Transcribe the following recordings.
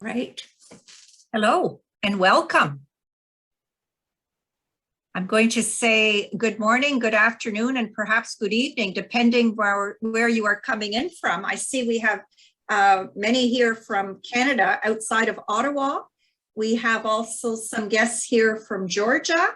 Right. Hello and welcome. I'm going to say good morning, good afternoon, and perhaps good evening, depending where you are coming in from. I see we have many here from Canada outside of Ottawa. We have also some guests here from Georgia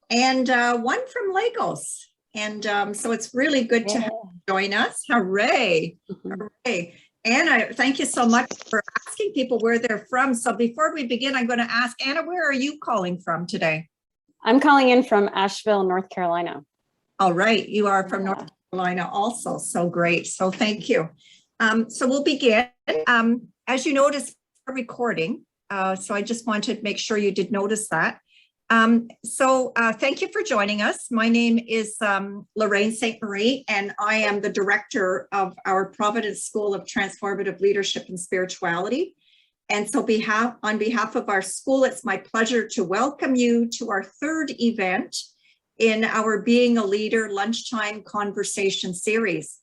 and one from Lagos. And so it's really good to have you join us. Hooray. Hooray. Anna, thank you so much for asking people where they're from. So before we begin, I'm going to ask Anna, where are you calling from today? I'm calling in from Asheville, North Carolina. All right. You are from North Carolina also. So great. So thank you. So we'll begin. As you notice, we're recording. So I just wanted to make sure you did notice that. Thank you for joining us. My name is Lorraine St. Marie, and I am the director of our Providence School of Transformative Leadership and Spirituality. And so on behalf of our school, it's my pleasure to welcome you to our third event in our Being a Leader Lunchtime Conversation series.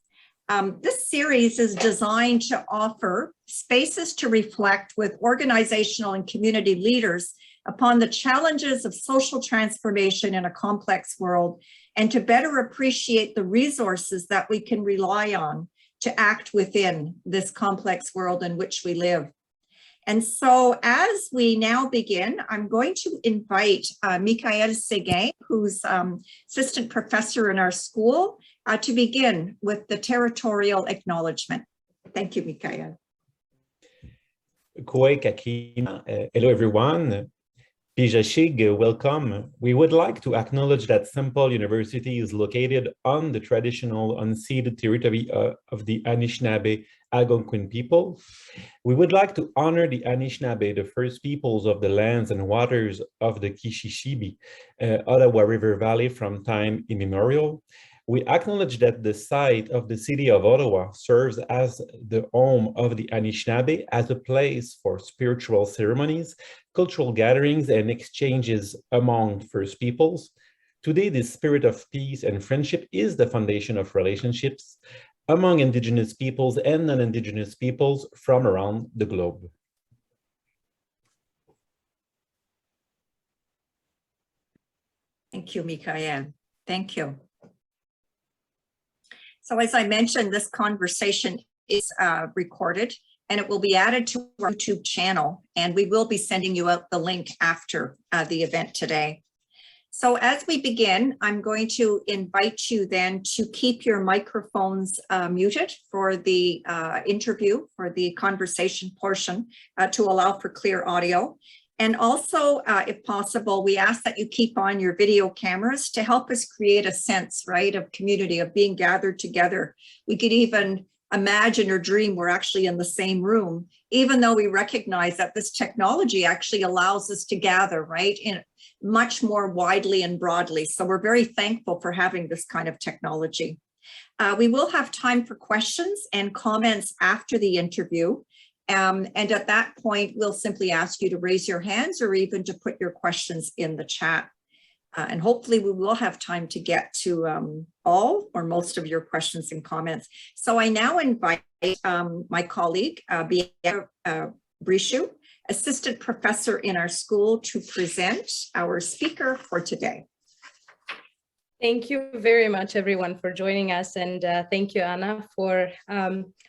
This series is designed to offer spaces to reflect with organizational and community leaders upon the challenges of social transformation in a complex world, and to better appreciate the resources that we can rely on to act within this complex world in which we live. And so as we now begin, I'm going to invite Michael Seguin, who's assistant professor in our school, to begin with the territorial acknowledgement. Thank you, Michael. Hello, everyone. Pijashig, welcome. We would like to acknowledge that St. Paul University is located on the traditional unceded territory of the Anishinaabe Algonquin people. We would like to honor the Anishinaabe, the first peoples of the lands and waters of the Kishishibi, Ottawa River Valley from time immemorial. We acknowledge that the site of the city of Ottawa serves as the home of the Anishinaabe, as a place for spiritual ceremonies, cultural gatherings, and exchanges among First Peoples. Today, the spirit of peace and friendship is the foundation of relationships among Indigenous peoples and non-Indigenous peoples from around the globe. Thank you, Michael. Thank you. So as I mentioned, this conversation is recorded and it will be added to our YouTube channel, and we will be sending you out the link after the event today. So as we begin, I'm going to invite you then to keep your microphones muted for the interview, for the conversation portion, to allow for clear audio. And also, if possible, we ask that you keep on your video cameras to help us create a sense, right, of community, of being gathered together. We could even imagine or dream we're actually in the same room, even though we recognize that this technology actually allows us to gather, right, in much more widely and broadly. So we're very thankful for having this kind of technology. We will have time for questions and comments after the interview. And at that point, we'll simply ask you to raise your hands or even to put your questions in the chat. And hopefully we will have time to get to all or most of your questions and comments. So I now invite my colleague, Bianca Brishu, assistant professor in our school, to present our speaker for today. Thank you very much, everyone, for joining us. And thank you, Anna, for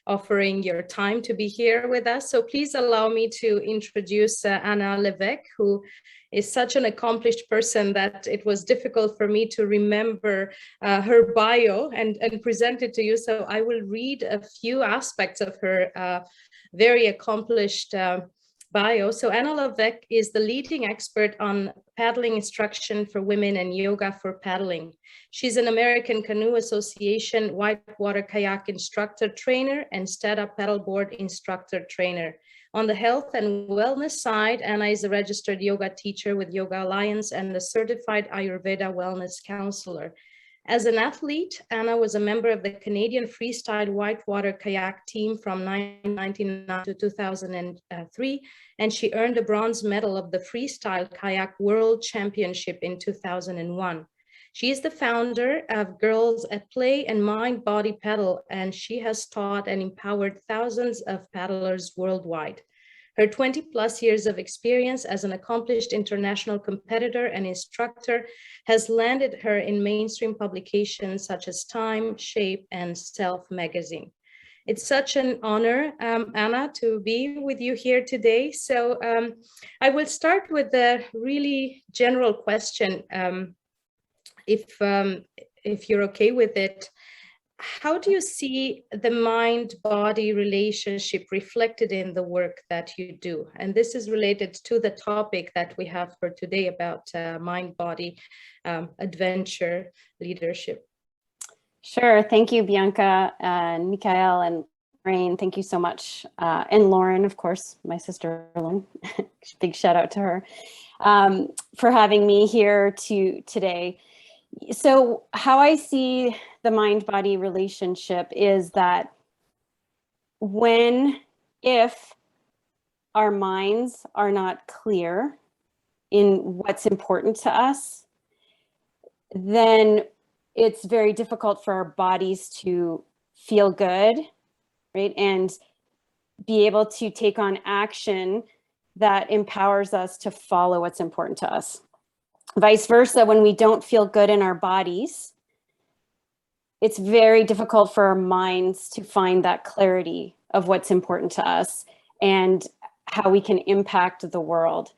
offering your time to be here with us. So please allow me to introduce Anna Levesque, who is such an accomplished person that it was difficult for me to remember her bio and present it to you. So I will read a few aspects of her very accomplished bio. So Anna Levesque is the leading expert on paddling instruction for women and yoga for paddling. She's an American Canoe Association whitewater kayak instructor trainer and stand-up paddleboard instructor trainer. On the health and wellness side, Anna is a registered yoga teacher with Yoga Alliance and a certified Ayurveda wellness counselor. As an athlete, Anna was a member of the Canadian freestyle whitewater kayak team from 1999 to 2003, and she earned a bronze medal of the Freestyle Kayak World Championship in 2001. She is the founder of Girls at Play and Mind Body Paddle, and she has taught and empowered thousands of paddlers worldwide. Her 20 plus years of experience as an accomplished international competitor and instructor has landed her in mainstream publications such as Time, Shape, and Self magazine. It's such an honor, Anna, to be with you here today. So I will start with a really general question, if you're okay with it. How do you see the mind-body relationship reflected in the work that you do? And this is related to the topic that we have for today about mind-body adventure leadership. Sure. Thank you, Bianca and Mikhail and Lorraine. Thank you so much. And Lauren, of course, my sister, Lauren. Big shout out to her for having me here today. So how I see the mind-body relationship is that if our minds are not clear in what's important to us, then it's very difficult for our bodies to feel good, right? And be able to take on action that empowers us to follow what's important to us. Vice versa, when we don't feel good in our bodies, it's very difficult for our minds to find that clarity of what's important to us and how we can impact the world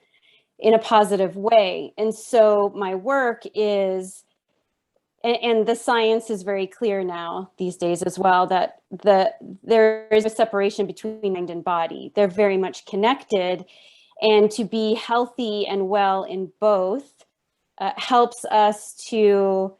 in a positive way. And so my work is, and the science is very clear now these days as well, that there is a separation between mind and body. They're very much connected, and to be healthy and well in both helps us to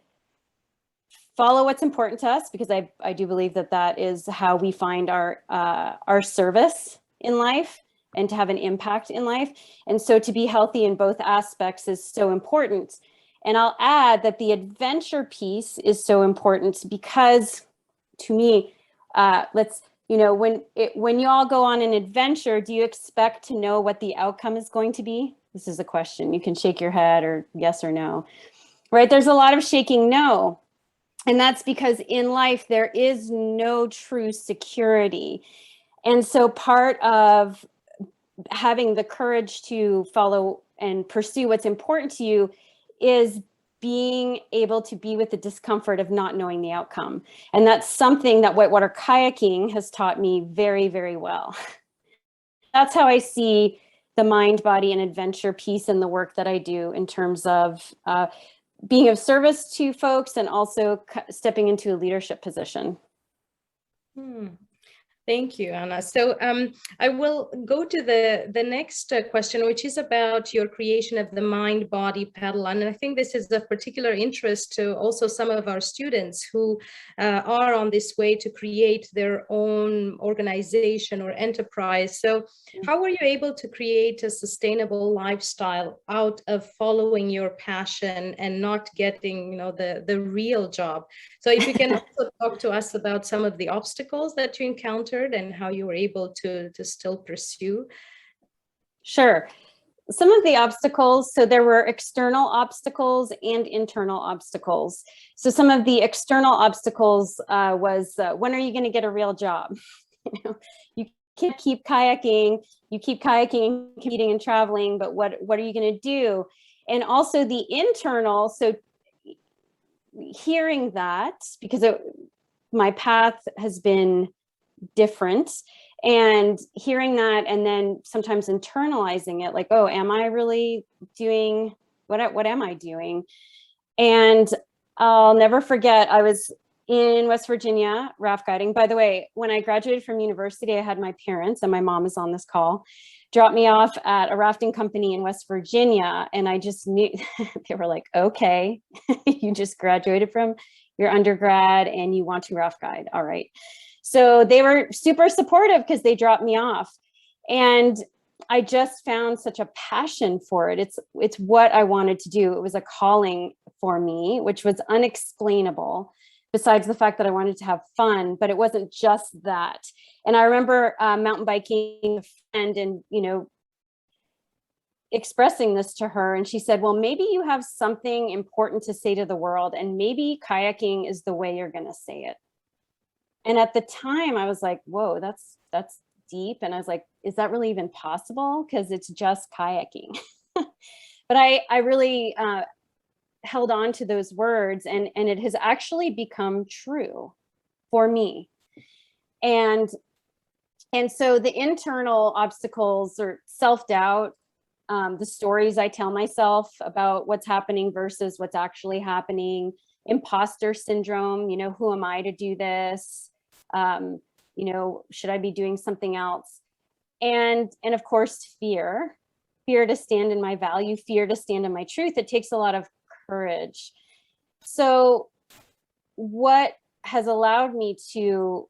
follow what's important to us, because I do believe that is how we find our service in life and to have an impact in life. And so to be healthy in both aspects is so important. And I'll add that the adventure piece is so important because, to me, when you all go on an adventure, do you expect to know what the outcome is going to be? This is a question. You can shake your head or yes or no, right? There's a lot of shaking no. And that's because in life, there is no true security. And so part of having the courage to follow and pursue what's important to you is being able to be with the discomfort of not knowing the outcome. And that's something that whitewater kayaking has taught me very, very well. That's how I see the mind, body, and adventure piece in the work that I do in terms of being of service to folks and also stepping into a leadership position. Thank you, Anna. So I will go to the next question, which is about your creation of the mind-body paddle. And I think this is of particular interest to also some of our students who are on this way to create their own organization or enterprise. So how were you able to create a sustainable lifestyle out of following your passion and not getting, the real job? So if you can also talk to us about some of the obstacles that you encountered and how you were able to still pursue. Sure. Some of the obstacles, so there were external obstacles and internal obstacles. So some of the external obstacles was, when are you going to get a real job? You can't keep kayaking, and competing and traveling, but what are you going to do? And also the internal, so hearing that, because my path has been different, and hearing that, and then sometimes internalizing it, like, oh, am I really doing what am I doing? And I'll never forget, I was in West Virginia raft guiding. By the way, when I graduated from university, I had my parents, and my mom is on this call, drop me off at a rafting company in West Virginia, and I just knew they were like, okay, you just graduated from your undergrad and you want to raft guide, all right. So they were super supportive because they dropped me off, and I just found such a passion for it. It's what I wanted to do. It was a calling for me, which was unexplainable, besides the fact that I wanted to have fun, but it wasn't just that. And I remember mountain biking with a friend and, expressing this to her, and she said, well, maybe you have something important to say to the world, and maybe kayaking is the way you're going to say it. And at the time I was like, whoa, that's deep. And I was like, is that really even possible? Because it's just kayaking. But I really held on to those words, and it has actually become true for me. And so the internal obstacles or self-doubt, the stories I tell myself about what's happening versus what's actually happening, imposter syndrome, you know, who am I to do this? You know, should I be doing something else? And of course, fear to stand in my value, fear to stand in my truth. It takes a lot of courage. So what has allowed me to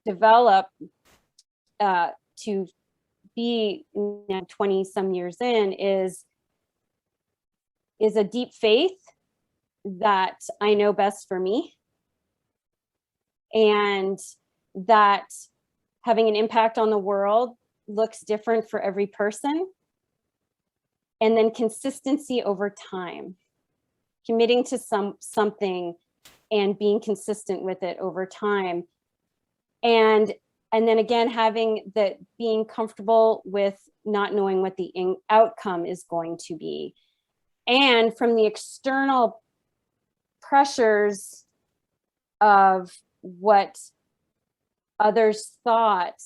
develop, to be 20 some years in is a deep faith that I know best for me, and that having an impact on the world looks different for every person. And then consistency over time, committing to something and being consistent with it over time. And then again, being comfortable with not knowing what the outcome is going to be. And from the external pressures of what others thought,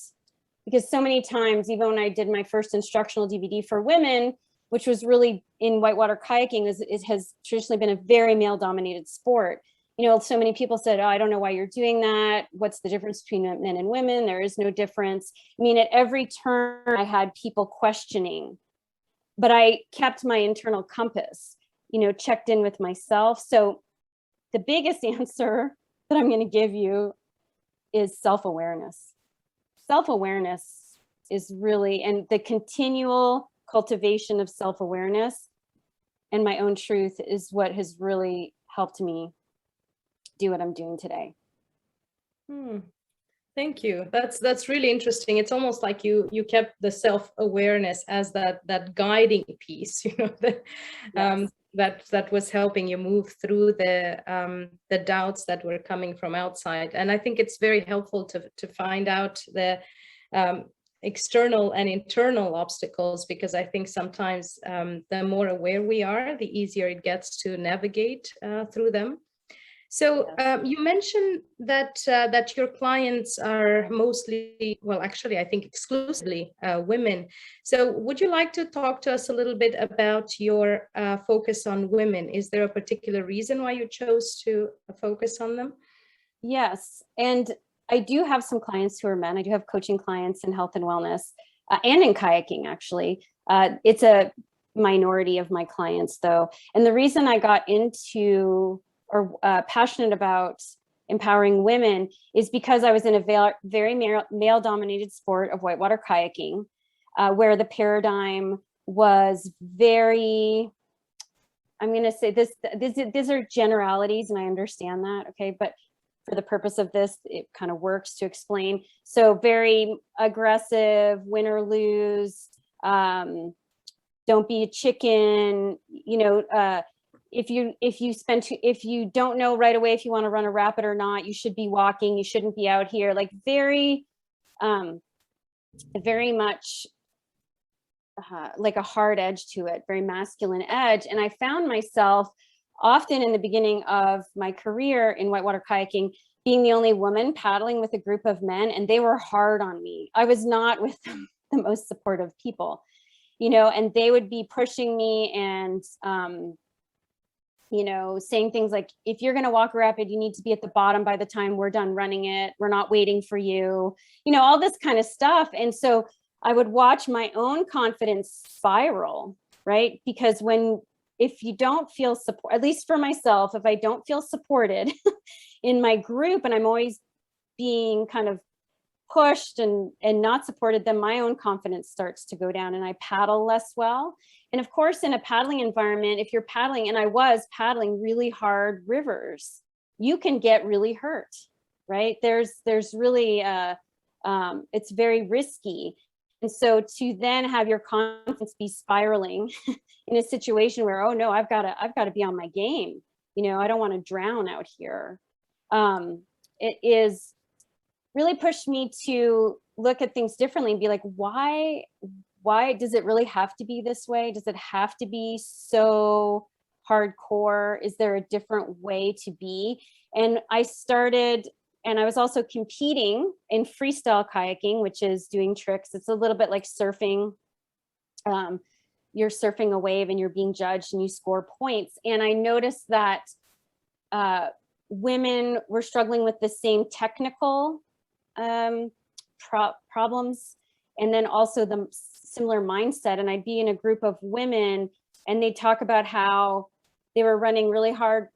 because so many times, even when I did my first instructional DVD for women, which was really in whitewater kayaking, it has traditionally been a very male dominated sport. You know, so many people said, oh, I don't know why you're doing that. What's the difference between men and women? There is no difference. I mean, at every turn I had people questioning, but I kept my internal compass, you know, checked in with myself. So the biggest answer that I'm going to give you is self-awareness. Self-awareness is really, and the continual cultivation of self-awareness and my own truth is what has really helped me do what I'm doing today. Thank you. That's really interesting. It's almost like you kept the self-awareness as that guiding piece, you know, that was helping you move through the doubts that were coming from outside. And I think it's very helpful to find out the external and internal obstacles, because I think sometimes the more aware we are, the easier it gets to navigate through them. So you mentioned that your clients are mostly, well, actually, I think exclusively women. So would you like to talk to us a little bit about your focus on women? Is there a particular reason why you chose to focus on them? Yes, and I do have some clients who are men. I do have coaching clients in health and wellness and in kayaking, actually. It's a minority of my clients, though. And the reason I got into or passionate about empowering women is because I was in a very male-dominated sport of whitewater kayaking, where the paradigm was very, I'm going to say these are generalities, and I understand that, okay? But for the purpose of this, it kind of works to explain. So very aggressive, win or lose, don't be a chicken, you know, if you don't know right away if you want to run a rapid or not, you should be walking, you shouldn't be out here, like very much like a hard edge to it, very masculine edge. And I found myself often in the beginning of my career in whitewater kayaking being the only woman paddling with a group of men, and they were hard on me. I was not with the most supportive people, you know, and they would be pushing me and you know, saying things like, if you're going to walk a rapid, you need to be at the bottom by the time we're done running it. We're not waiting for you, you know, all this kind of stuff. And so I would watch my own confidence spiral, right? Because if you don't feel support, at least for myself, if I don't feel supported in my group and I'm always being kind of pushed and not supported, then my own confidence starts to go down and I paddle less well. And of course, in a paddling environment, if you're paddling, and I was paddling really hard rivers, you can get really hurt, right? There's really, it's very risky. And so to then have your confidence be spiraling in a situation where, oh no, I've got to be on my game. You know, I don't want to drown out here. It is really pushed me to look at things differently and be like, why does it really have to be this way? Does it have to be so hardcore? Is there a different way to be? And I started, and I was also competing in freestyle kayaking, which is doing tricks. It's a little bit like surfing. You're surfing a wave and you're being judged and you score points. And I noticed that women were struggling with the same technical problems, and then also the similar mindset. And I'd be in a group of women and they'd talk about how they were running really hard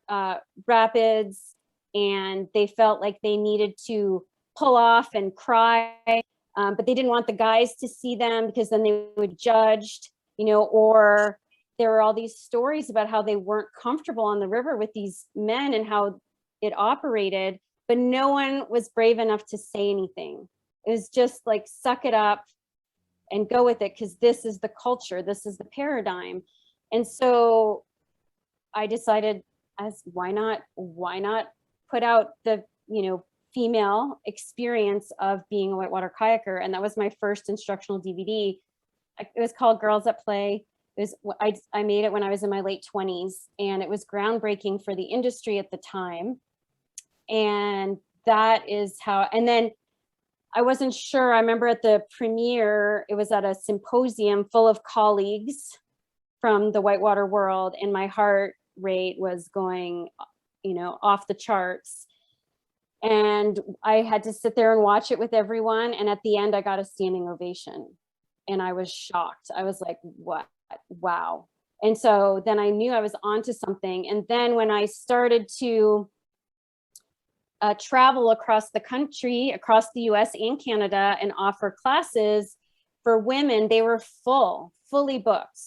rapids and they felt like they needed to pull off and cry, but they didn't want the guys to see them because then they would be judged, you know, or there were all these stories about how they weren't comfortable on the river with these men and how it operated, but no one was brave enough to say anything. It was just like, suck it up and go with it, because this is the culture, this is the paradigm. And so I decided, why not put out the, you know, female experience of being a whitewater kayaker. And that was my first instructional DVD. It was called Girls at Play. I made it when I was in my late 20s, and it was groundbreaking for the industry at the time. And that is how, and then I wasn't sure. I remember at the premiere, it was at a symposium full of colleagues from the whitewater world, and my heart rate was going, you know, off the charts. And I had to sit there and watch it with everyone. And at the end, I got a standing ovation. And I was shocked. I was like, what? Wow. And so then I knew I was onto something. And then when I started to travel across the country, across the US and Canada, and offer classes for women, they were fully booked.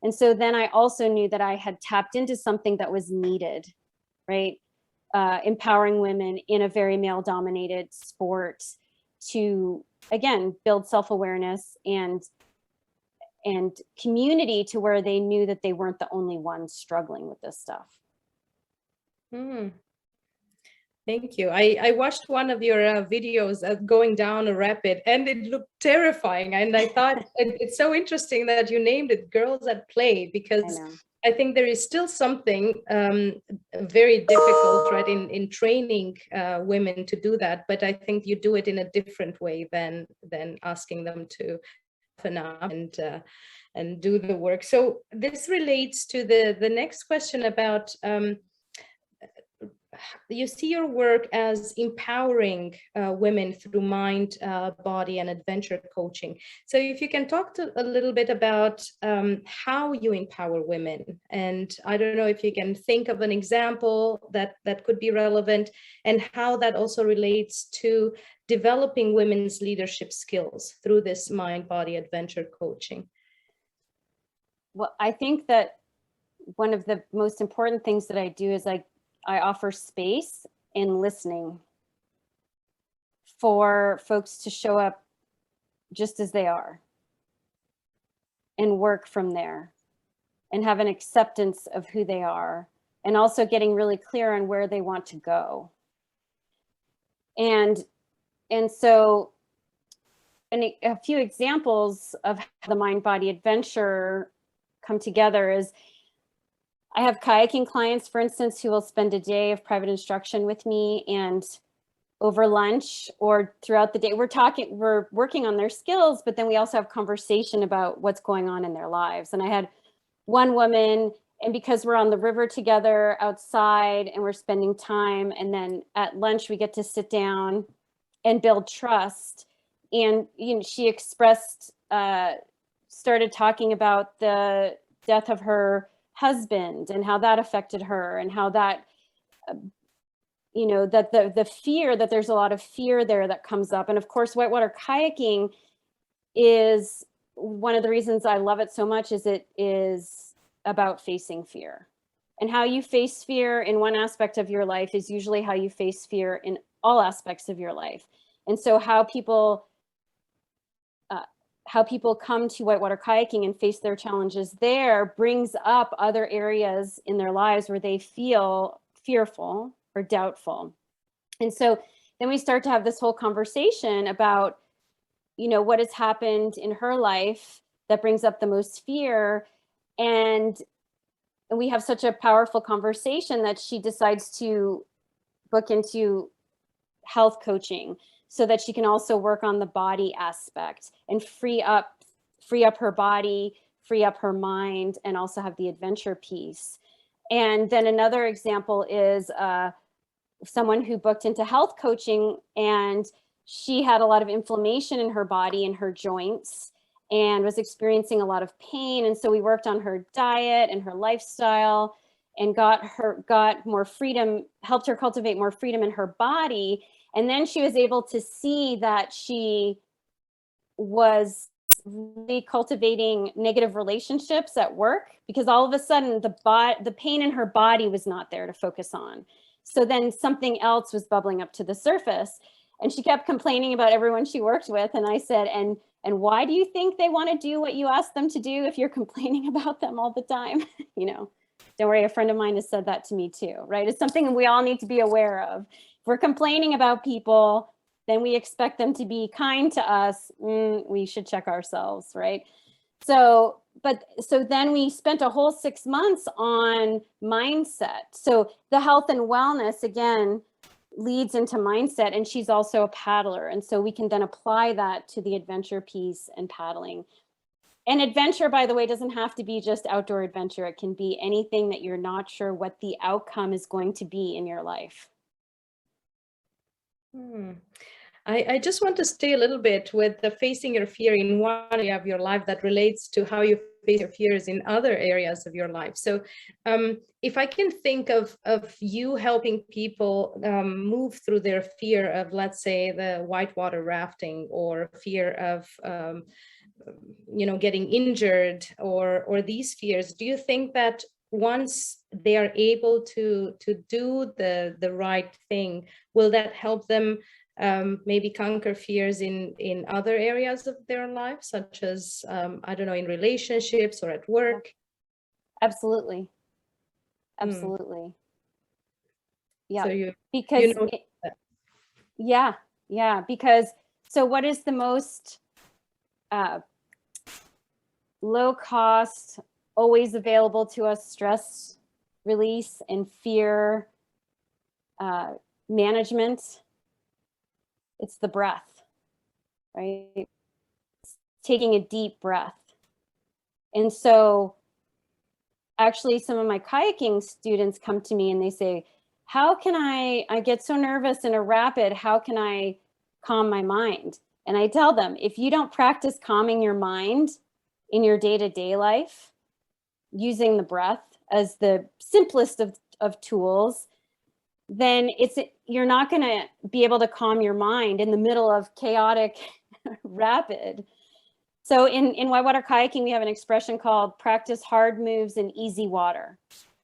And so then I also knew that I had tapped into something that was needed, right? Empowering women in a very male-dominated sport to, again, build self-awareness and community to where they knew that they weren't the only ones struggling with this stuff. Thank you. I watched one of your videos going down a rapid, and it looked terrifying. And I thought it's so interesting that you named it Girls at Play, because I think there is still something very difficult, right, in training women to do that. But I think you do it in a different way than asking them to open up and do the work. So this relates to the next question about you see your work as empowering women through mind, body, and adventure coaching. So if you can talk a little bit about how you empower women, and I don't know if you can think of an example that could be relevant, and how that also relates to developing women's leadership skills through this mind, body, adventure coaching. Well, I think that one of the most important things that I do is I offer space and listening for folks to show up just as they are and work from there and have an acceptance of who they are, and also getting really clear on where they want to go. And so a few examples of how the mind body adventure come together is, I have kayaking clients, for instance, who will spend a day of private instruction with me, and over lunch or throughout the day, we're working on their skills, but then we also have conversation about what's going on in their lives. And I had one woman, and because we're on the river together outside and we're spending time, and then at lunch we get to sit down and build trust. And she expressed, started talking about the death of her husband and how that affected her, and how that, that the fear, that there's a lot of fear there that comes up. And of course, whitewater kayaking is one of the reasons I love it so much, is it is about facing fear. And how you face fear in one aspect of your life is usually how you face fear in all aspects of your life. And so how people come to whitewater kayaking and face their challenges there brings up other areas in their lives where they feel fearful or doubtful. And so then we start to have this whole conversation about what has happened in her life that brings up the most fear. And we have such a powerful conversation that she decides to book into health coaching so that she can also work on the body aspect and free up her body, free up her mind, and also have the adventure piece. And then another example is someone who booked into health coaching, and she had a lot of inflammation in her body and her joints and was experiencing a lot of pain. And so we worked on her diet and her lifestyle and got more freedom, helped her cultivate more freedom in her body. And then she was able to see that she was really cultivating negative relationships at work, because all of a sudden the pain in her body was not there to focus on. So then something else was bubbling up to the surface, and she kept complaining about everyone she worked with. And I said, and why do you think they want to do what you ask them to do if you're complaining about them all the time? Don't worry, a friend of mine has said that to me too, right? It's something we all need to be aware of. If we're complaining about people, then we expect them to be kind to us. We should check ourselves, right? So then we spent a whole 6 months on mindset. So the health and wellness, again, leads into mindset, and she's also a paddler. And so we can then apply that to the adventure piece and paddling. And adventure, by the way, doesn't have to be just outdoor adventure. It can be anything that you're not sure what the outcome is going to be in your life. I just want to stay a little bit with the facing your fear in one area of your life that relates to how you face your fears in other areas of your life. So if I can think of you helping people move through their fear of, let's say, the whitewater rafting, or fear of getting injured, or these fears, do you think that once they are able to do the right thing, will that help them maybe conquer fears in other areas of their life, such as, I don't know, in relationships or at work? Absolutely. Absolutely. Yeah. So because because so what is the most low cost, always available to us stress release and fear management? It's the breath, right? It's taking a deep breath. And so actually some of my kayaking students come to me and they say, how can I get so nervous in a rapid, how can I calm my mind? And I tell them, if you don't practice calming your mind in your day-to-day life, using the breath as the simplest of tools, then you're not going to be able to calm your mind in the middle of chaotic rapid. So in whitewater kayaking, we have an expression called practice hard moves in easy water,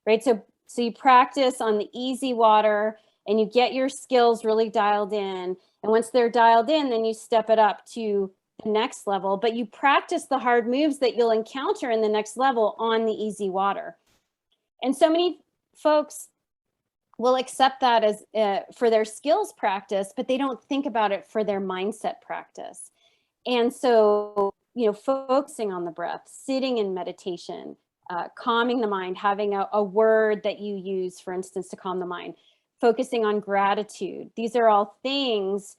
right? So you practice on the easy water and you get your skills really dialed in. And once they're dialed in, then you step it up to the next level, but you practice the hard moves that you'll encounter in the next level on the easy water. And so many folks will accept that as for their skills practice, but they don't think about it for their mindset practice. And so, focusing on the breath, sitting in meditation, calming the mind, having a word that you use, for instance, to calm the mind, focusing on gratitude. These are all things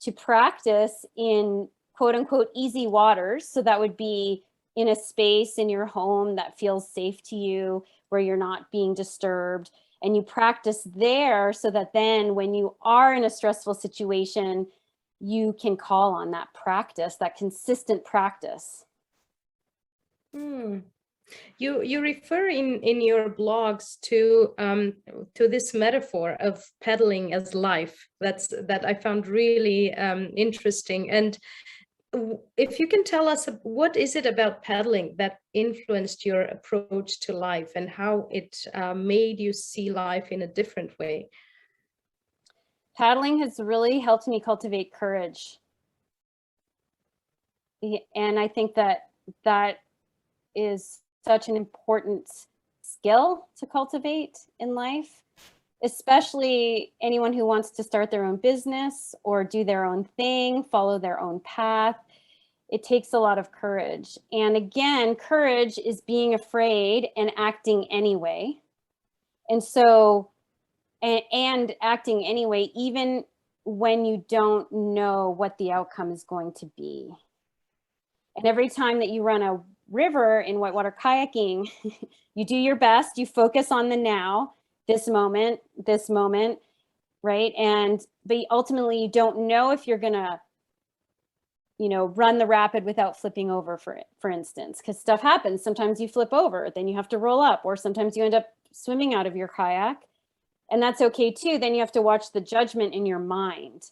to practice in quote unquote easy waters. So that would be in a space in your home that feels safe to you, where you're not being disturbed. And you practice there so that then when you are in a stressful situation, you can call on that practice, that consistent practice. You refer in your blogs to this metaphor of pedaling as life. That I found really interesting. And if you can tell us, what is it about paddling that influenced your approach to life, and how it made you see life in a different way? Paddling has really helped me cultivate courage. And I think that is such an important skill to cultivate in life, especially anyone who wants to start their own business or do their own thing, follow their own path. It takes a lot of courage. And again, courage is being afraid and acting anyway. And so, and acting anyway, even when you don't know what the outcome is going to be. And every time that you run a river in whitewater kayaking, you do your best, you focus on the now, this moment, right? But ultimately you don't know if you're gonna, run the rapid without flipping over, for instance, because stuff happens. Sometimes you flip over, then you have to roll up, or sometimes you end up swimming out of your kayak, and that's okay too. Then you have to watch the judgment in your mind,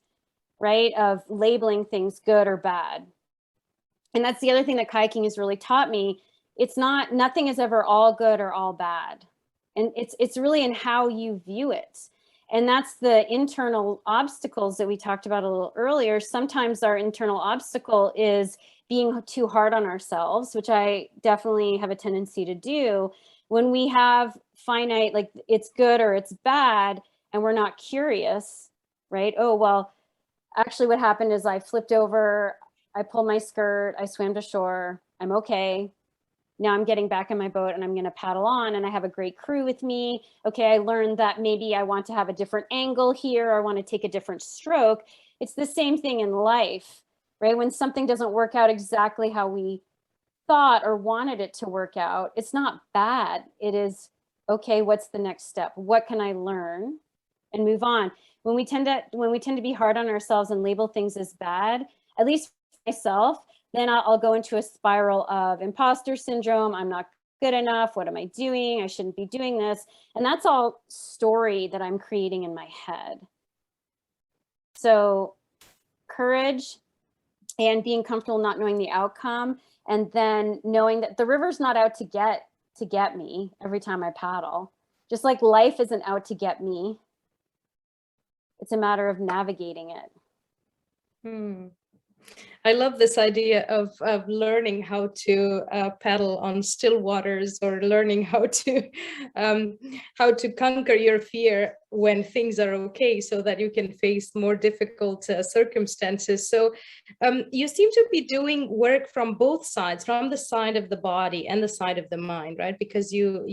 right? Of labeling things good or bad. And that's the other thing that kayaking has really taught me. Nothing is ever all good or all bad. And it's really in how you view it. And that's the internal obstacles that we talked about a little earlier. Sometimes our internal obstacle is being too hard on ourselves, which I definitely have a tendency to do. When we have finite, like it's good or it's bad, and we're not curious, right? Oh, well, actually what happened is I flipped over, I pulled my skirt, I swam to shore, I'm okay. Now I'm getting back in my boat and I'm going to paddle on, and I have a great crew with me. Okay, I learned that maybe I want to have a different angle here, or I want to take a different stroke. It's the same thing in life, right? When something doesn't work out exactly how we thought or wanted it to work out, it's not bad. It is, okay, what's the next step? What can I learn? And move on. When we tend to be hard on ourselves and label things as bad, at least for myself, then I'll go into a spiral of imposter syndrome. I'm not good enough. What am I doing? I shouldn't be doing this. And that's all story that I'm creating in my head. So courage and being comfortable not knowing the outcome, and then knowing that the river's not out to get me every time I paddle. Just like life isn't out to get me. It's a matter of navigating it. I love this idea of learning how to paddle on still waters, or learning how to conquer your fear when things are okay, so that you can face more difficult circumstances. So you seem to be doing work from both sides, from the side of the body and the side of the mind, right? Because you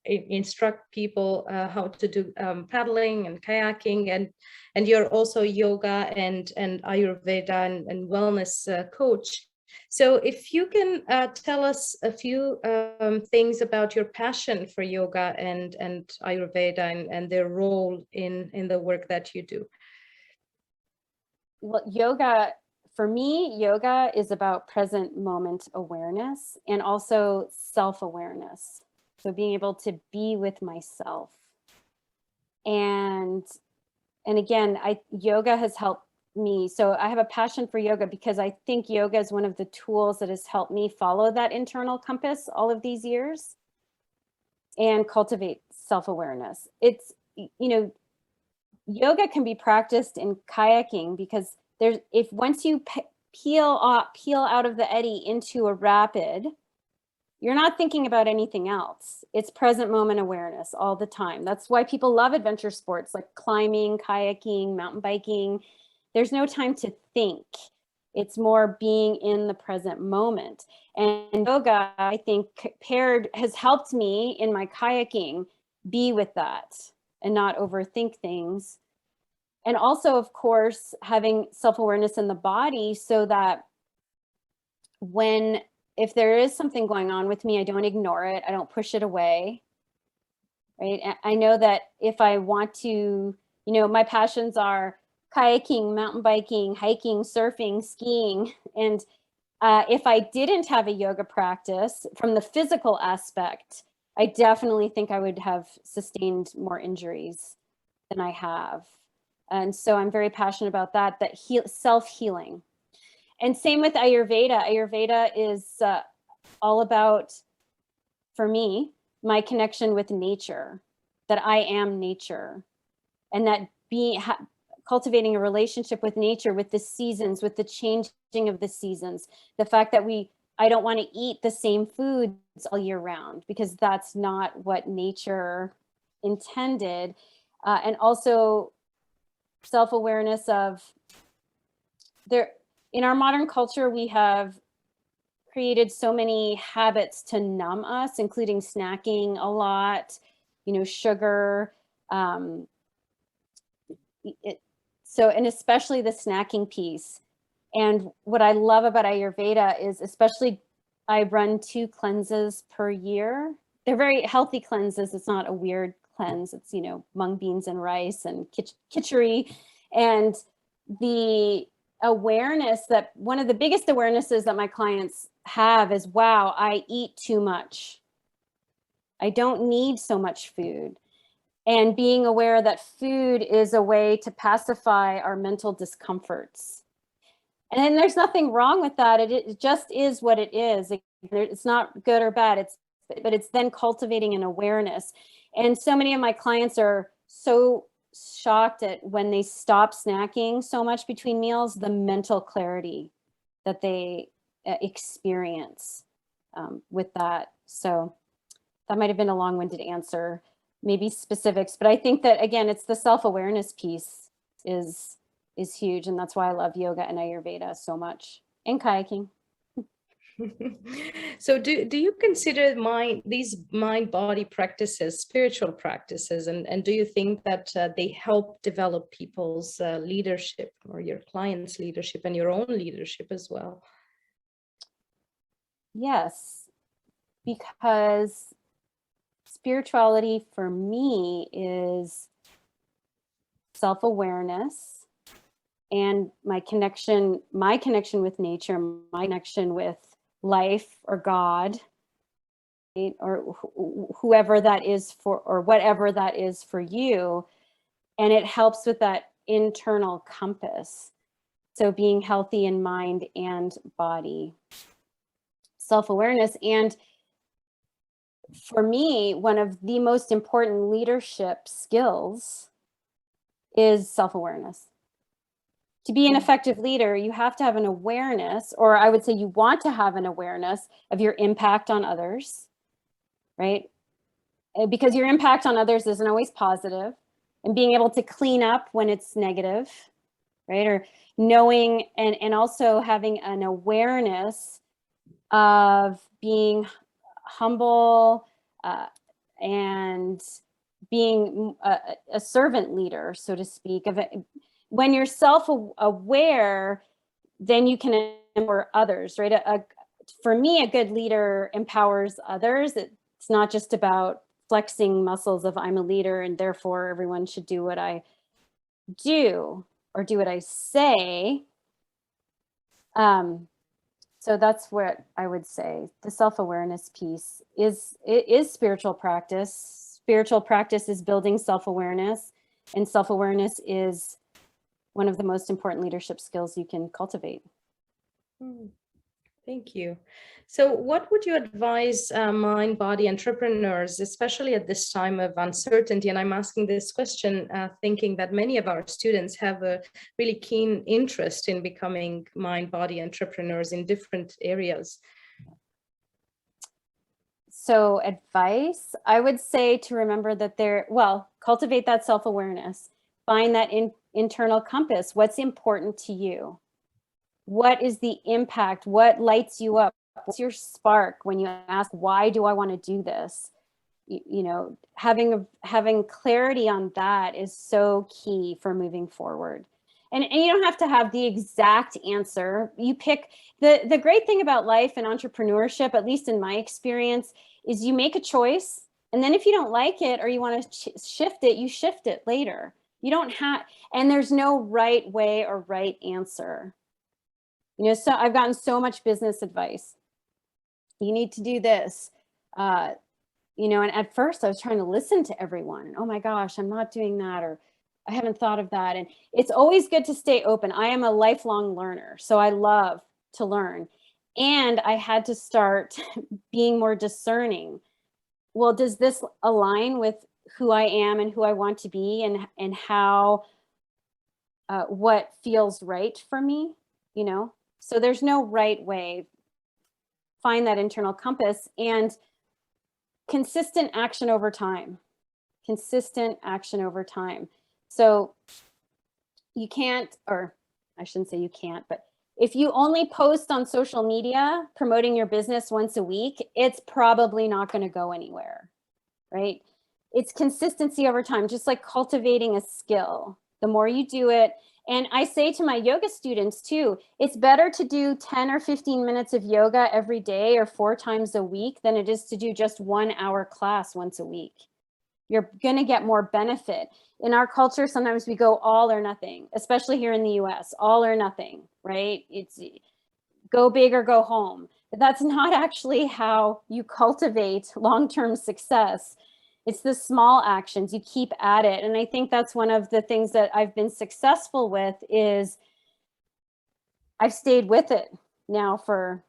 instruct people how to do paddling and kayaking, and you're also yoga and Ayurveda and wellness coach. So if you can tell us a few things about your passion for yoga and Ayurveda and their role in the work that you do. Well, yoga, for me, yoga is about present moment awareness and also self-awareness. So being able to be with myself. And again, yoga has helped me. So I have a passion for yoga because I think yoga is one of the tools that has helped me follow that internal compass all of these years and cultivate self-awareness. It's, yoga can be practiced in kayaking because once you peel out of the eddy into a rapid, you're not thinking about anything else. It's present moment awareness all the time. That's why people love adventure sports like climbing, kayaking, mountain biking. There's no time to think. It's more being in the present moment. And yoga, I think, has helped me in my kayaking be with that and not overthink things. And also, of course, having self-awareness in the body so that if there is something going on with me, I don't ignore it. I don't push it away, right? I know that if I want to, my passions are kayaking, mountain biking, hiking, surfing, skiing. And if I didn't have a yoga practice from the physical aspect, I definitely think I would have sustained more injuries than I have. And so I'm very passionate about that self-healing. And same with Ayurveda. Ayurveda is all about, for me, my connection with nature, that I am nature, and that cultivating a relationship with nature, with the seasons, with the changing of the seasons, the fact that I don't want to eat the same foods all year round, because that's not what nature intended, and also self-awareness of in our modern culture, we have created so many habits to numb us, including snacking a lot, sugar. And especially the snacking piece. And what I love about Ayurveda is, especially, I run 2 cleanses per year. They're very healthy cleanses. It's not a weird cleanse. It's, mung beans and rice and khichdi. And the awareness that one of the biggest awarenesses that my clients have is, wow, I eat too much. I don't need so much food. And being aware that food is a way to pacify our mental discomforts. And there's nothing wrong with that. It just is what it is. It's not good or bad. But it's then cultivating an awareness. And so many of my clients are so shocked at when they stop snacking so much between meals, the mental clarity that they experience with that. So that might have been a long-winded answer, maybe specifics, but I think that, again, it's the self-awareness piece is huge. And that's why I love yoga and Ayurveda so much, and kayaking. So do you consider these mind-body practices spiritual practices, and do you think that they help develop people's leadership, or your clients' leadership, and your own leadership as well? Yes, because spirituality for me is self-awareness and my connection with nature, my connection with life or God, right? Or whoever that is for, or whatever that is for you. And it helps with that internal compass. So being healthy in mind and body, self-awareness. And for me, one of the most important leadership skills is self-awareness. To be an effective leader, you have to have an awareness, or I would say you want to have an awareness of your impact on others, right? Because your impact on others isn't always positive, and being able to clean up when it's negative, right? Or knowing, and also having an awareness of being humble and being a servant leader, so to speak. Of it. When you're self-aware, then you can empower others, right? For me, a good leader empowers others. It's not just about flexing muscles of I'm a leader and therefore everyone should do what I do or do what I say. So that's what I would say. The self-awareness piece is spiritual practice. Spiritual practice is building self-awareness, and self-awareness is one of the most important leadership skills you can cultivate. Thank you. So what would you advise mind-body entrepreneurs, especially at this time of uncertainty? And I'm asking this question thinking that many of our students have a really keen interest in becoming mind-body entrepreneurs in different areas. So advice, I would say to remember that cultivate that self-awareness, find that internal compass. What's important to you? What is the impact? What lights you up? What's your spark when you ask, why do I want to do this? Having clarity on that is so key for moving forward. And you don't have to have the exact answer. You pick the great thing about life and entrepreneurship, at least in my experience, is you make a choice. And then if you don't like it or you want to shift it, you shift it later. You don't have, and there's no right way or right answer. So I've gotten so much business advice. You need to do this, and at first I was trying to listen to everyone and, oh my gosh, I'm not doing that, or I haven't thought of that. And it's always good to stay open. I am a lifelong learner, so I love to learn. And I had to start being more discerning. Well, does this align with who I am and who I want to be, and how, what feels right for me, So there's no right way. Find that internal compass and consistent action over time. consistent action over time. So you can't, or I shouldn't say you can't, but if you only post on social media promoting your business once a week, it's probably not going to go anywhere, right? It's consistency over time, just like cultivating a skill. The more you do it, and I say to my yoga students too, it's better to do 10 or 15 minutes of yoga every day or 4 times a week than it is to do just 1 hour class once a week. You're going to get more benefit. In our culture, sometimes we go all or nothing, especially here in the US, all or nothing, right? It's go big or go home. But that's not actually how you cultivate long-term success. It's the small actions, you keep at it. And I think that's one of the things that I've been successful with is I've stayed with it now for,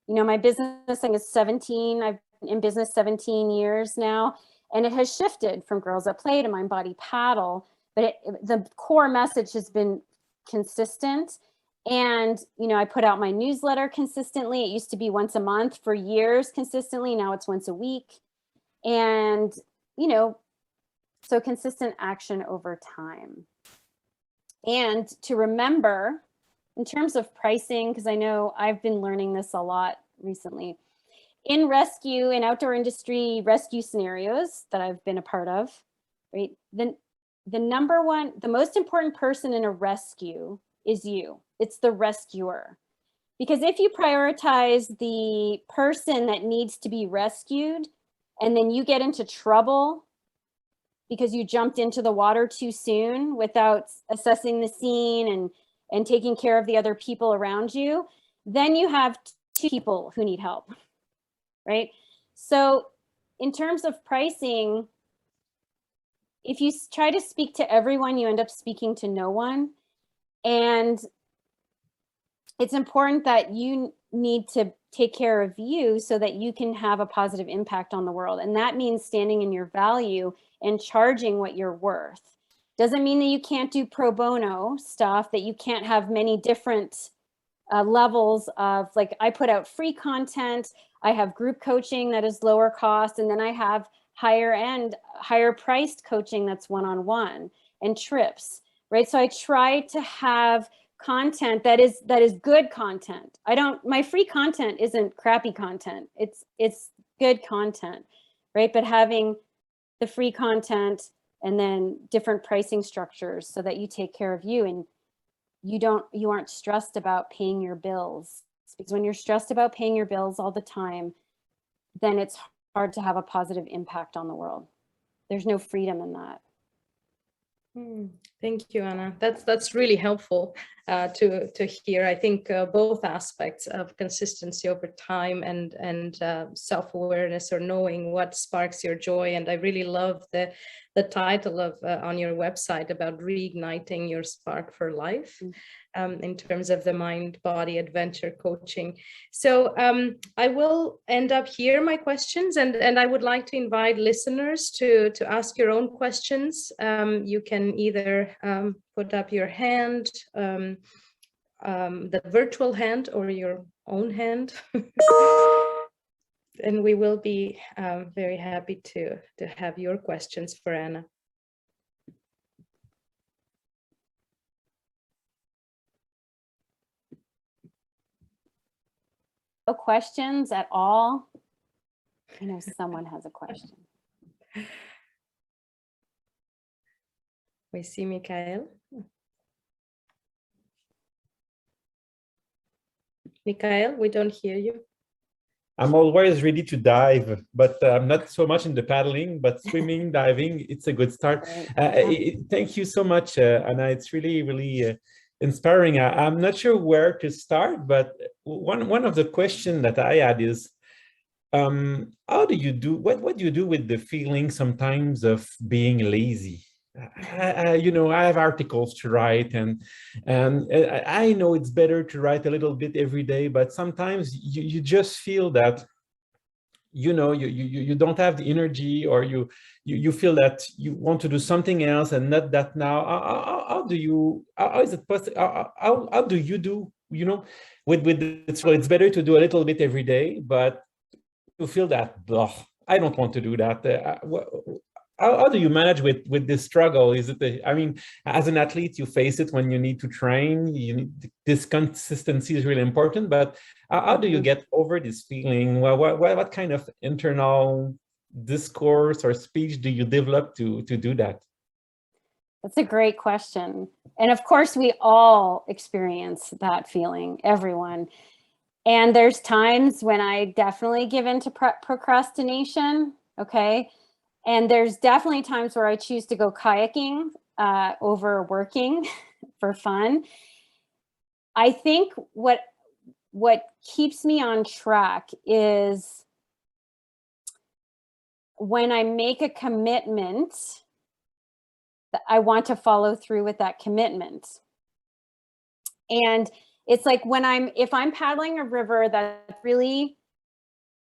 my business thing is 17, I've been in business 17 years now. And it has shifted from Girls That Play to Mind Body Paddle, but the core message has been consistent. And, I put out my newsletter consistently. It used to be once a month for years consistently. Now it's once a week. And, so consistent action over time. And to remember, in terms of pricing, because I know I've been learning this a lot recently, in rescue and outdoor industry rescue scenarios that I've been a part of, right? The most important person in a rescue is you. It's the rescuer. Because if you prioritize the person that needs to be rescued, and then you get into trouble because you jumped into the water too soon without assessing the scene and taking care of the other people around you, then you have 2 people who need help. Right? So in terms of pricing, if you try to speak to everyone, you end up speaking to no one. And it's important that you need to take care of you so that you can have a positive impact on the world. And that means standing in your value and charging what you're worth. Doesn't mean that you can't do pro bono stuff, that you can't have many different levels of, like, I put out free content, I have group coaching that is lower cost, and then I have higher priced coaching that's one-on-one and trips, right? So I try to have content that is good content. My free content isn't crappy content. It's good content, right? But having the free content and then different pricing structures so that you take care of you and you aren't stressed about paying your bills. Because when you're stressed about paying your bills all the time, then it's hard to have a positive impact on the world. There's no freedom in that. Thank you, Anna. That's really helpful to hear. I think both aspects of consistency over time and self-awareness, or knowing what sparks your joy. And I really love the title of on your website about reigniting your spark for life. In terms of the mind-body adventure coaching. So I will end up here my questions, and I would like to invite listeners to ask your own questions. You can either put up your hand, the virtual hand, or your own hand. And we will be very happy to have your questions for Anna. No questions at all? I know someone has a question. We see Mikael. Mikael, we don't hear you. I'm always ready to dive, but I'm not so much in the paddling, but swimming, diving, it's a good start. Thank you so much, Anna. It's really, really inspiring. I'm not sure where to start, but one of the questions that I had is, how do you do, what do you do with the feeling sometimes of being lazy? I have articles to write, and I know it's better to write a little bit every day, but sometimes you just feel that you don't have the energy, or you feel that you want to do something else and not that now. How is it possible? How do you do, with it's better to do a little bit every day, but you feel that, I don't want to do that. How do you manage with this struggle? Is it, I mean, as an athlete, you face it when you need to train. This consistency is really important, but how do you get over this feeling? Well, what kind of internal discourse or speech do you develop to do that? That's a great question. And of course, we all experience that feeling, everyone. And there's times when I definitely give into procrastination, okay? And there's definitely times where I choose to go kayaking over working for fun. I think what keeps me on track is when I make a commitment, that I want to follow through with that commitment. And it's like if I'm paddling a river that's really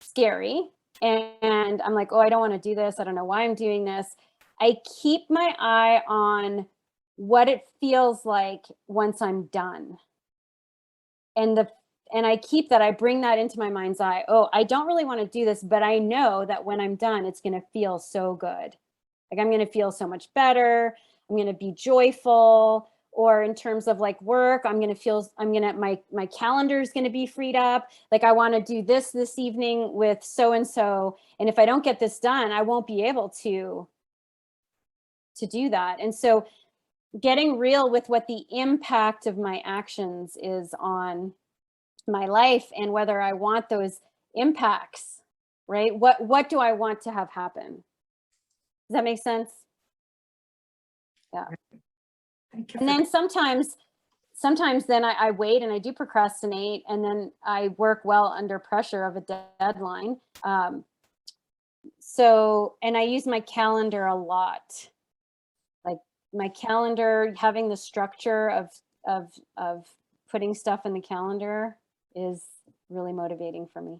scary, and I'm like, oh, I don't want to do this. I don't know why I'm doing this. I keep my eye on what it feels like once I'm done. And I keep that, I bring that into my mind's eye. Oh, I don't really want to do this, but I know that when I'm done, it's going to feel so good. Like I'm going to feel so much better. I'm going to be joyful. Or in terms of like work, my calendar is going to be freed up. Like I want to do this evening with so-and-so. And if I don't get this done, I won't be able to do that. And so getting real with what the impact of my actions is on my life and whether I want those impacts, right? What do I want to have happen? Does that make sense? Yeah. Thank you. And then sometimes then I wait and I do procrastinate, and then I work well under pressure of a deadline. And I use my calendar a lot. Like my calendar, having the structure of putting stuff in the calendar is really motivating for me.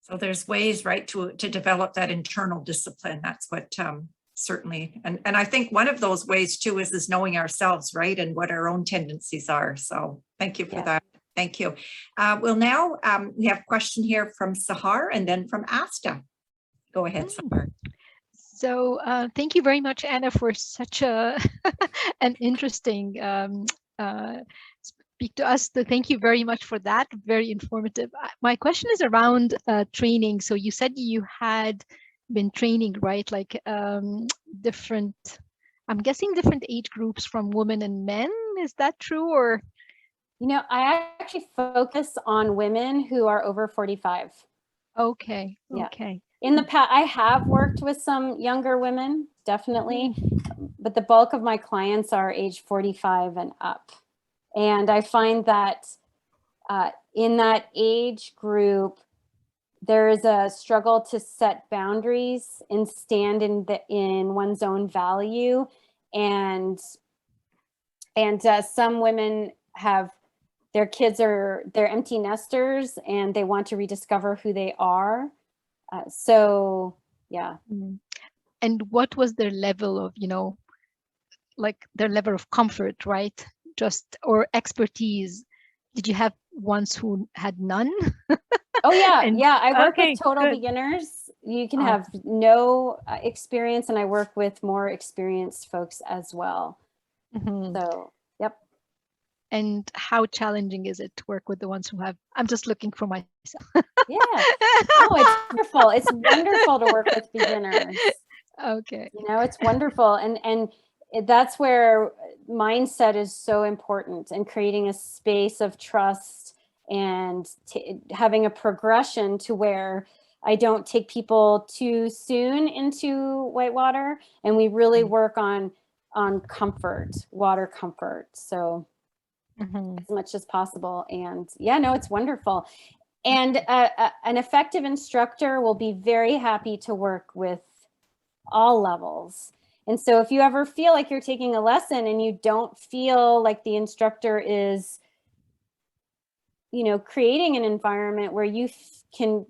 So there's ways, right, to develop that internal discipline. That's what certainly, and I think one of those ways too is knowing ourselves, right, and what our own tendencies are. So thank you for that. Thank you. Well, now we have a question here from Sahar and then from Asta. Go ahead, Sahar. So thank you very much, Anna, for such an interesting speak to us. So thank you very much for that. Very informative. My question is around training. So you said you had been training, right? Like different, I'm guessing different age groups from women and men. Is that true? Or? You know, I actually focus on women who are over 45. Okay. Yeah. Okay. In the past, I have worked with some younger women, definitely, but the bulk of my clients are age 45 and up. And I find that in that age group, there is a struggle to set boundaries and stand in one's own value. And some women have, their kids they're empty nesters and they want to rediscover who they are. So, yeah. And what was their level of, like their level of comfort, right? Or expertise? Did you have ones who had none? Oh yeah, yeah. I work okay, with total beginners. You can have no experience, and I work with more experienced folks as well. So, yep. And how challenging is it to work with the ones who have? I'm just looking for myself. Yeah. Oh, it's wonderful. It's wonderful to work with beginners. Okay. It's wonderful, and that's where mindset is so important, and creating a space of trust and having a progression to where I don't take people too soon into whitewater, and we really work on comfort, water comfort. So as much as possible. And yeah, no, it's wonderful. And an effective instructor will be very happy to work with all levels. And so if you ever feel like you're taking a lesson and you don't feel like the instructor is, creating an environment where you can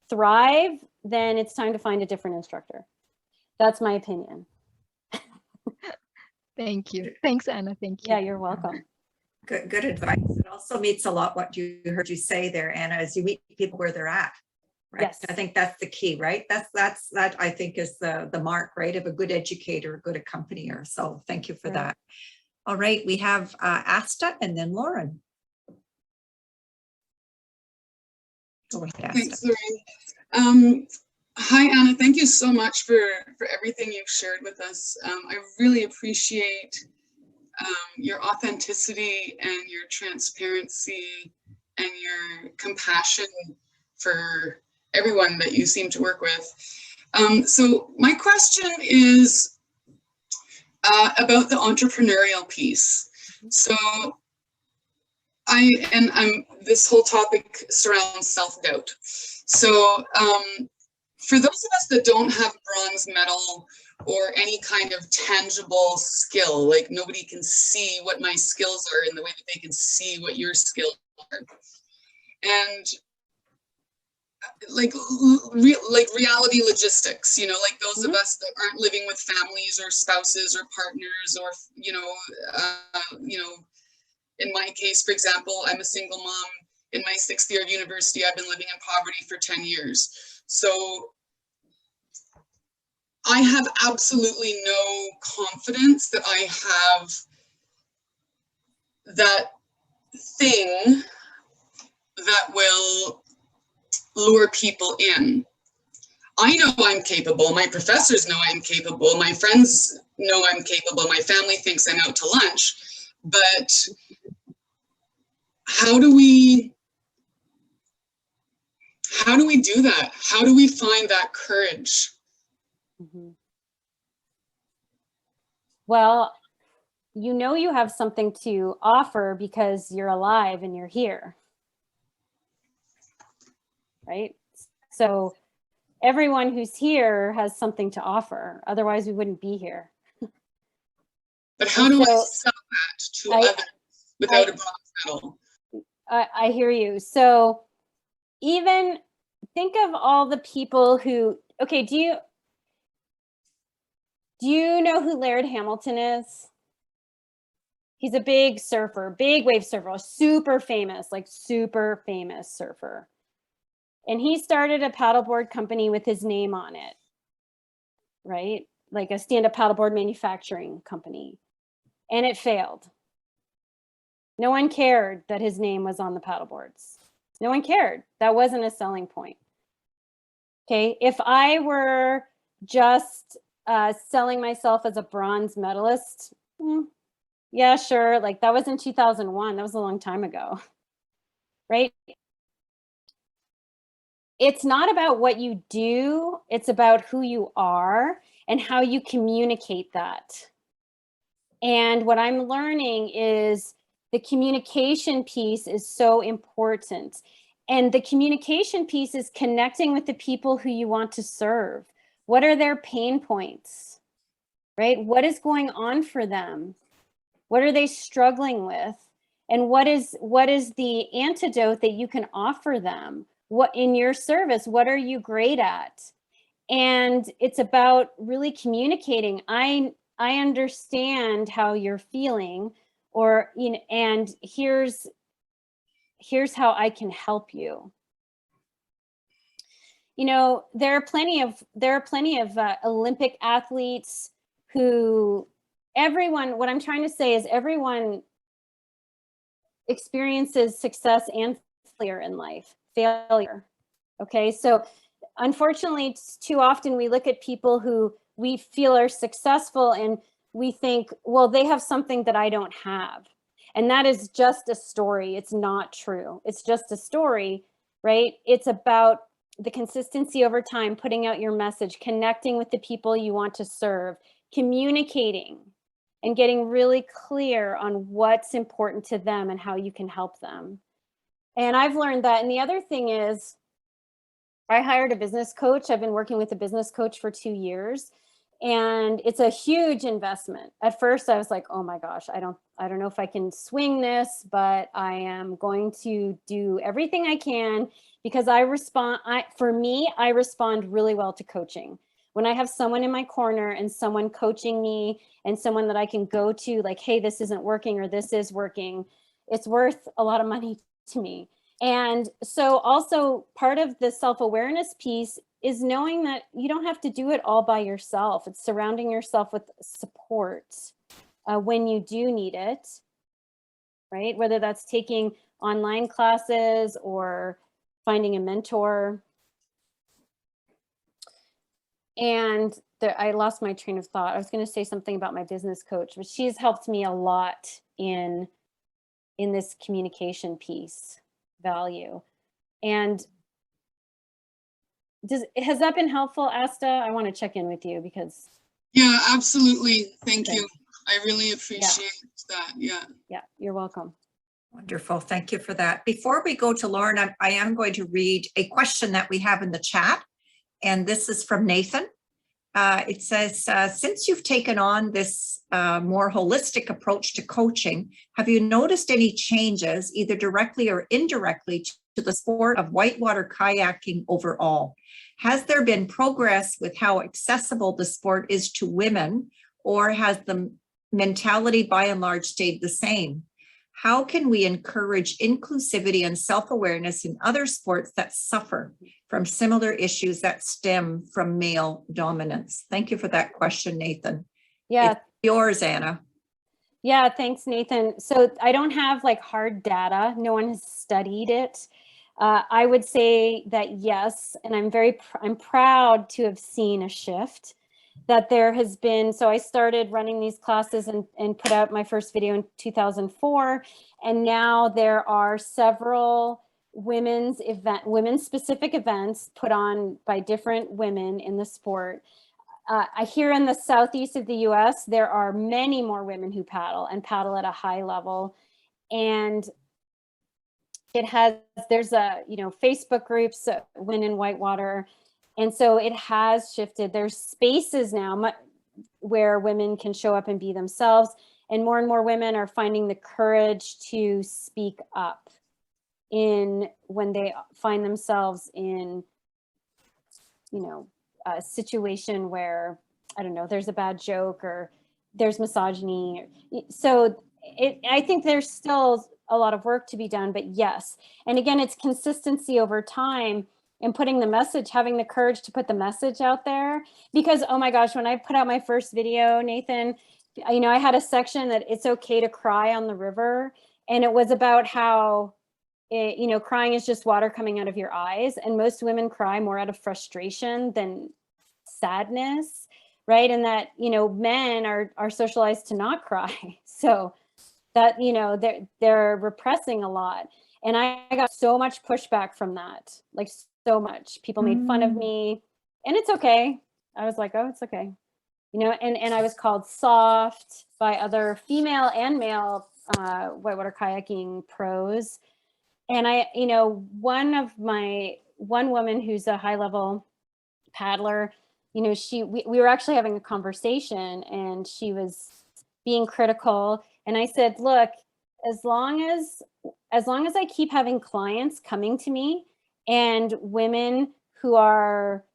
thrive, then it's time to find a different instructor. That's my opinion. Thank you. Thanks, Anna. Thank you. Yeah, you're welcome. Good advice. It also meets a lot what you heard you say there, Anna, is you meet people where they're at. Right. Yes. I think that's the key, right? That I think is the mark, right, of a good educator, a good accompanier. So thank you for Right. that. All right, we have Asta and then Lauren. Go ahead, Asta. Thanks, Lorraine. Hi, Anna. Thank you so much for everything you've shared with us. I really appreciate your authenticity and your transparency and your compassion for everyone that you seem to work with. So my question is about the entrepreneurial piece. So this whole topic surrounds self-doubt. So for those of us that don't have bronze medal or any kind of tangible skill, like nobody can see what my skills are in the way that they can see what your skills are. And like reality logistics, you know, like those of us that aren't living with families or spouses or partners or, in my case, for example, I'm a single mom. In my 6th year of university, I've been living in poverty for 10 years. So I have absolutely no confidence that I have that thing that will lure people in. I know I'm capable. My professors know I'm capable. My friends know I'm capable. My family thinks I'm out to lunch. But how do we do that? How do we find that courage? Mm-hmm. Well, you know you have something to offer because you're alive and you're here, right? So everyone who's here has something to offer. Otherwise, we wouldn't be here. But how do I sell that to others without a bronze medal? I hear you. So even think of all the people who, okay, do you know who Laird Hamilton is? He's a big surfer, big wave surfer, super famous surfer. And he started a paddleboard company with his name on it, right? Like a stand-up paddleboard manufacturing company. And it failed. No one cared that his name was on the paddleboards. No one cared. That wasn't a selling point. Okay, if I were just selling myself as a bronze medalist, yeah, sure. Like that was in 2001. That was a long time ago, right? It's not about what you do. It's about who you are and how you communicate that. And what I'm learning is the communication piece is so important. And the communication piece is connecting with the people who you want to serve. What are their pain points, right? What is going on for them? What are they struggling with? And what is the antidote that you can offer them? What in your service, what are you great at? And it's about really communicating. I understand how you're feeling, or and here's how I can help you. You know, there are plenty of Olympic athletes who what I'm trying to say is everyone experiences success and failure in life. Okay, so unfortunately, too often we look at people who we feel are successful and we think, well, they have something that I don't have. And that is just a story. It's not true. It's just a story, right? It's about the consistency over time, putting out your message, connecting with the people you want to serve, communicating, and getting really clear on what's important to them and how you can help them. And I've learned that. And the other thing is, I hired a business coach. I've been working with a business coach for 2 years, and it's a huge investment. At first I was like, oh my gosh, I don't know if I can swing this, but I am going to do everything I can because I respond really well to coaching. When I have someone in my corner and someone coaching me and someone that I can go to like, hey, this isn't working or this is working, it's worth a lot of money to me. And so also part of the self-awareness piece is knowing that you don't have to do it all by yourself. It's surrounding yourself with support when you do need it, right? Whether that's taking online classes or finding a mentor. And I lost my train of thought. I was going to say something about my business coach, but she's helped me a lot in this communication piece value. And has that been helpful, Asta? I want to check in with you because. Yeah, absolutely. Thank Okay. you. I really appreciate that. Yeah. Yeah, you're welcome. Wonderful. Thank you for that. Before we go to Lauren, I am going to read a question that we have in the chat. And this is from Nathan. It says, since you've taken on this more holistic approach to coaching, have you noticed any changes, either directly or indirectly, to the sport of whitewater kayaking overall? Has there been progress with how accessible the sport is to women, or has the mentality by and large stayed the same? How can we encourage inclusivity and self-awareness in other sports that suffer from similar issues that stem from male dominance? Thank you for that question, Nathan. Yeah. It's yours, Anna. Yeah, thanks, Nathan. So I don't have like hard data. No one has studied it. I would say that yes, and I'm proud to have seen a shift. That there has been, so I started running these classes and put out my first video in 2004. And now there are several women's specific events put on by different women in the sport. Here in the southeast of the US, there are many more women who paddle at a high level. And there's Facebook groups, Women in Whitewater. And so it has shifted. There's spaces now where women can show up and be themselves. And more women are finding the courage to speak up when they find themselves in, a situation where, I don't know, there's a bad joke or there's misogyny. So I think there's still a lot of work to be done, but yes. And again, it's consistency over time. And putting the message, having the courage to put the message out there. Because, oh my gosh, when I put out my first video, Nathan, I had a section that it's okay to cry on the river. And it was about how, crying is just water coming out of your eyes. And most women cry more out of frustration than sadness, right? And that, men are socialized to not cry. So that, they're repressing a lot. And I got so much pushback from that, like so much. People made fun of me, and it's okay. I was like, oh, it's okay. And I was called soft by other female and male whitewater kayaking pros. And one woman who's a high level paddler, we were actually having a conversation and she was being critical. And I said, look, as long as I keep having clients coming to me and women who are,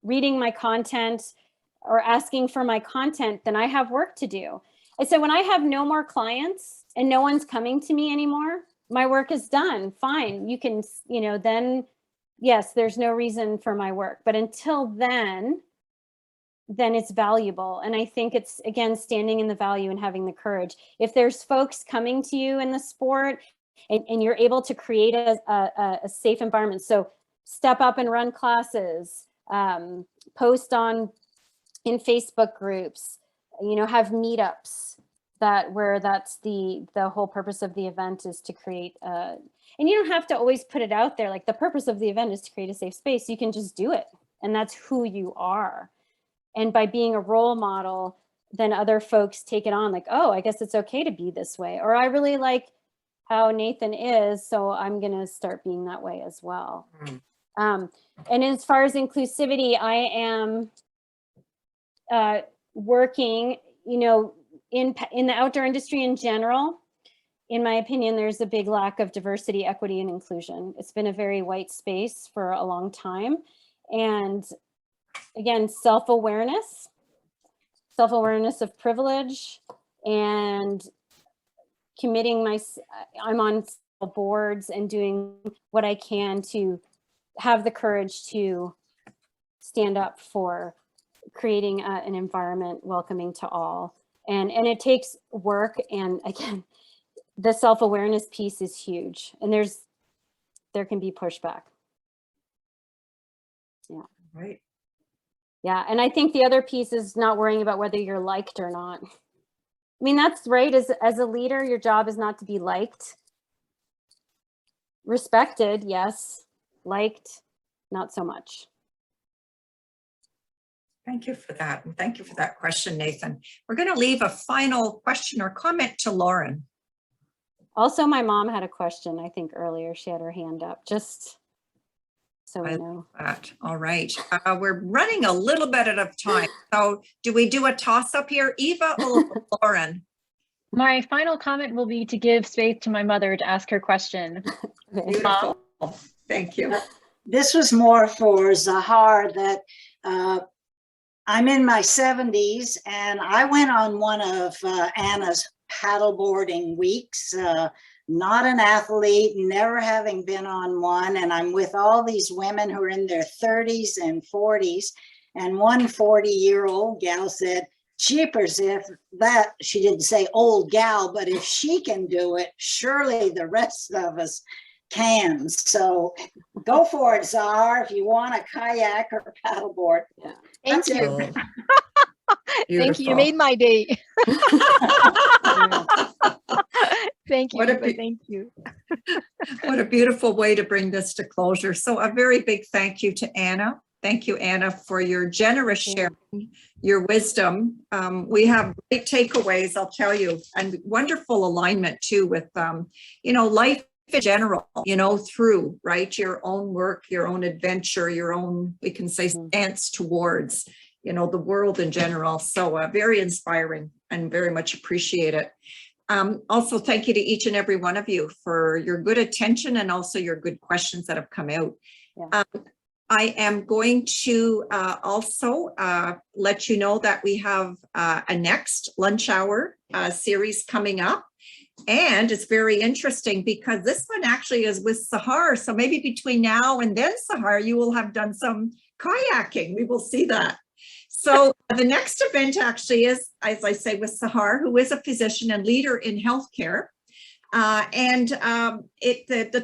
reading my content or asking for my content, then I have work to do. I said, when I have no more clients and no one's coming to me anymore, my work is done. Fine. You can, then yes, there's no reason for my work. But until then it's valuable. And I think it's, again, standing in the value and having the courage. If there's folks coming to you in the sport and you're able to create a safe environment. So step up and run classes, post in Facebook groups, have meetups where that's the whole purpose of the event is to create and you don't have to always put it out there. Like the purpose of the event is to create a safe space. You can just do it. And that's who you are. And by being a role model, then other folks take it on like, oh, I guess it's okay to be this way. Or I really like how Nathan is, so I'm going to start being that way as well. And as far as inclusivity, I am working, in the outdoor industry in general. In my opinion, there's a big lack of diversity, equity, and inclusion. It's been a very white space for a long time. And again, self-awareness of privilege and committing I'm on boards and doing what I can to have the courage to stand up for creating an environment welcoming to all. And it takes work. And again, the self-awareness piece is huge. And there can be pushback. Yeah. Right. Yeah. And I think the other piece is not worrying about whether you're liked or not. I mean, that's right. As a leader, your job is not to be liked. Respected, yes. Liked, not so much. Thank you for that. And thank you for that question, Nathan. We're going to leave a final question or comment to Lauren. Also, my mom had a question, I think earlier. She had her hand up, just so we know. All right. We're running a little bit out of time. So do we do a toss up here? Eva or Lauren? My final comment will be to give space to my mother to ask her question. Beautiful. Thank you. This was more for Zahar, that I'm in my 70s and I went on one of Anna's paddleboarding weeks, not an athlete, never having been on one. And I'm with all these women who are in their 30s and 40s. And one 40-year-old gal said, "Jeepers, if that," she didn't say old gal, but if she can do it, surely the rest of us can. So go for it, Zahar, if you want a kayak or a paddleboard. Yeah. Thank you. Thank you. You made my day. Thank you. Thank you. What a beautiful way to bring this to closure. So a very big thank you to Anna. Thank you, Anna, for your generous sharing, your wisdom. We have great takeaways, I'll tell you, and wonderful alignment too with, life in general, through, right, your own work, your own adventure, your own, we can say, stance towards, the world in general. So very inspiring and very much appreciate it. Also, thank you to each and every one of you for your good attention and also your good questions that have come out. Yeah. I am going to also let you know that we have a next lunch hour series coming up. And it's very interesting because this one actually is with Zahar. So maybe between now and then, Zahar, you will have done some kayaking. We will see that. So the next event actually is, as I say, with Zahar, who is a physician and leader in healthcare. The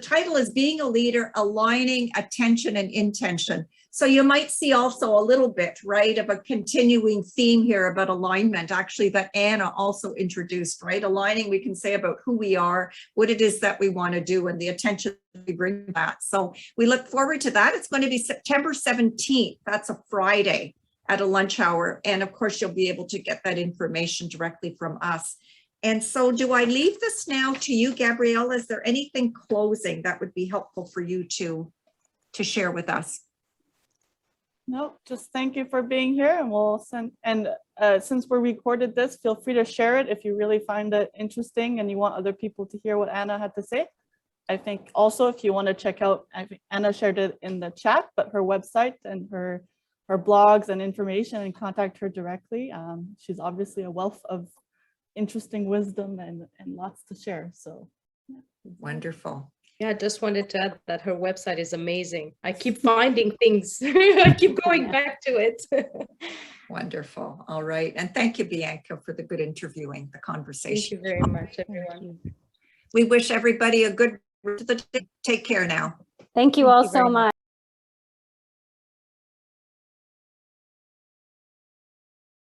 title is Being a Leader, Aligning Attention and Intention. So you might see also a little bit, right, of a continuing theme here about alignment, actually, that Anna also introduced, right? Aligning, we can say about who we are, what it is that we want to do, and the attention we bring that. So we look forward to that. It's going to be September 17th. That's a Friday at a lunch hour. And of course, you'll be able to get that information directly from us. And so do I leave this now to you, Gabrielle? Is there anything closing that would be helpful for you to share with us? No, just thank you for being here, and we'll send, and since we recorded this, feel free to share it if you really find it interesting and you want other people to hear what Anna had to say. I think also if you want to check out, I think Anna shared it in the chat, but her website and her blogs and information, and contact her directly. She's obviously a wealth of interesting wisdom and lots to share. So yeah. Wonderful. Yeah, I just wanted to add that her website is amazing. I keep finding things. I keep going back to it. Wonderful. All right. And thank you, Bianca, for the good interviewing, the conversation. Thank you very much, everyone. We wish everybody a good rest of the day. Take care now. Thank you all so much.